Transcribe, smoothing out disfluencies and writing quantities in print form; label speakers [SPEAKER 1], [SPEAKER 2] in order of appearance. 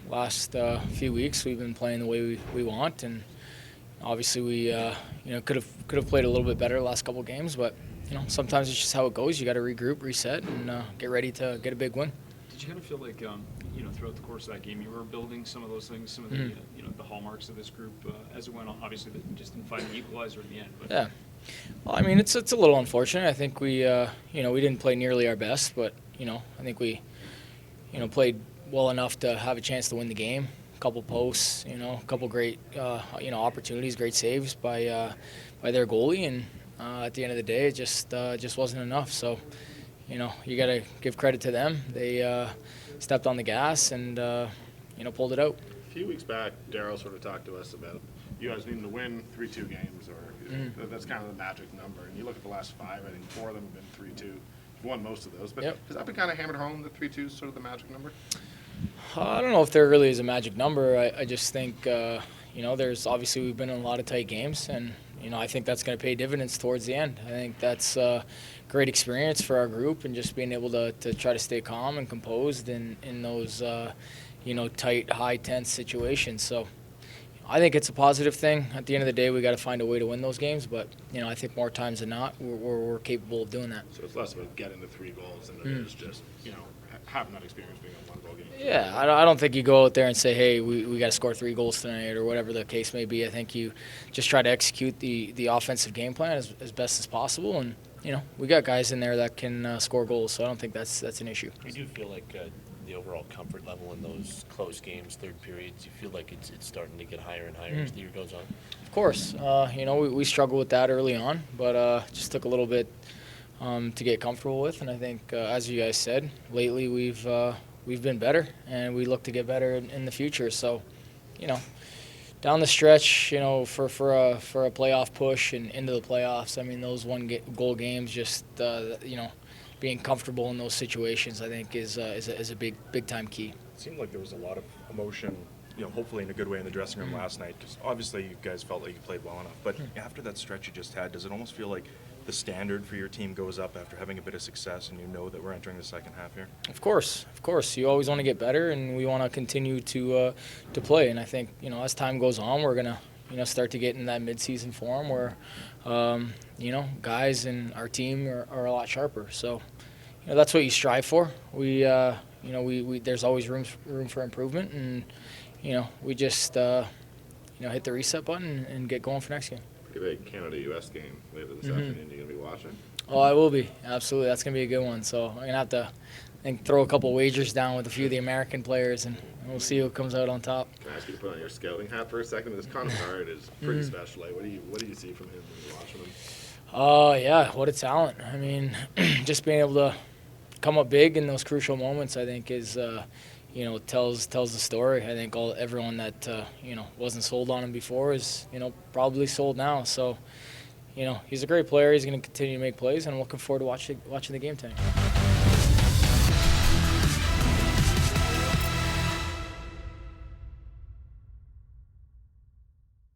[SPEAKER 1] last few weeks we've been playing the way we want, and obviously we could have played a little bit better the last couple of games, but sometimes it's just how it goes. You got to regroup, reset, and get ready to get a big win.
[SPEAKER 2] Did you kind of feel like throughout the course of that game you were building some of those things, some of the the hallmarks of this group as it went on? Obviously, you just didn't find the equalizer at the end. But.
[SPEAKER 1] Yeah. Well, I mean, it's a little unfortunate. I think we we didn't play nearly our best, but I think we played well enough to have a chance to win the game. A couple posts, a couple great opportunities, great saves by their goalie, and at the end of the day, it just wasn't enough. So you got to give credit to them. They stepped on the gas and pulled it out.
[SPEAKER 3] A few weeks back, Darryl sort of talked to us about you guys needing to win 3-2 games, or that's kind of the magic number. And you look at the last 5, I think 4 of them have been 3-2. You've won most of those, but has that been kind of hammered home, the 3-2 is sort of the magic number?
[SPEAKER 1] I don't know if there really is a magic number. I just think, there's obviously we've been in a lot of tight games, and, I think that's going to pay dividends towards the end. I think that's a great experience for our group, and just being able to try to stay calm and composed in those, tight, high, tense situations. So I think it's a positive thing. At the end of the day, we got to find a way to win those games, but, I think more times than not, we're capable of doing that.
[SPEAKER 3] So it's less about getting the 3 goals than it is just, having that experience being a one-goal game.
[SPEAKER 1] Yeah, I don't think you go out there and say, hey, we got to score 3 goals tonight or whatever the case may be. I think you just try to execute the offensive game plan as best as possible, and we got guys in there that can score goals, so I don't think that's an issue.
[SPEAKER 4] You do feel like the overall comfort level in those close games, third periods, you feel like it's starting to get higher and higher as the year goes on?
[SPEAKER 1] Of course. We struggled with that early on, but just took a little bit to get comfortable with, and I think, as you guys said, lately we've been better, and we look to get better in the future. So, down the stretch, for a playoff push and into the playoffs, I mean, those goal games, just being comfortable in those situations, I think is a big time key.
[SPEAKER 5] It seemed like there was a lot of emotion, hopefully in a good way in the dressing room last night, because obviously you guys felt like you played well enough. But after that stretch you just had, does it almost feel like the standard for your team goes up after having a bit of success, and that we're entering the second half here?
[SPEAKER 1] Of course. You always want to get better, and we want to continue to play. And I think as time goes on, we're gonna start to get in that midseason form where guys in our team are a lot sharper. So that's what you strive for. We there's always room for improvement, and we just hit the reset button and get going for next game.
[SPEAKER 3] Pretty big Canada-U.S. game later this afternoon. You going to be watching?
[SPEAKER 1] Oh, I will be. Absolutely. That's going to be a good one. So I'm going to have to throw a couple wagers down with a few of the American players, and we'll see who comes out on top.
[SPEAKER 3] Can I ask you to put on your scouting hat for a second? This Connor Hart is pretty special. What do you see from him when you're watching him?
[SPEAKER 1] Yeah, what a talent. I mean, just being able to come up big in those crucial moments, I think, is tells the story. I think everyone that wasn't sold on him before is probably sold now. So he's a great player. He's going to continue to make plays, and I'm looking forward to watching the game tonight.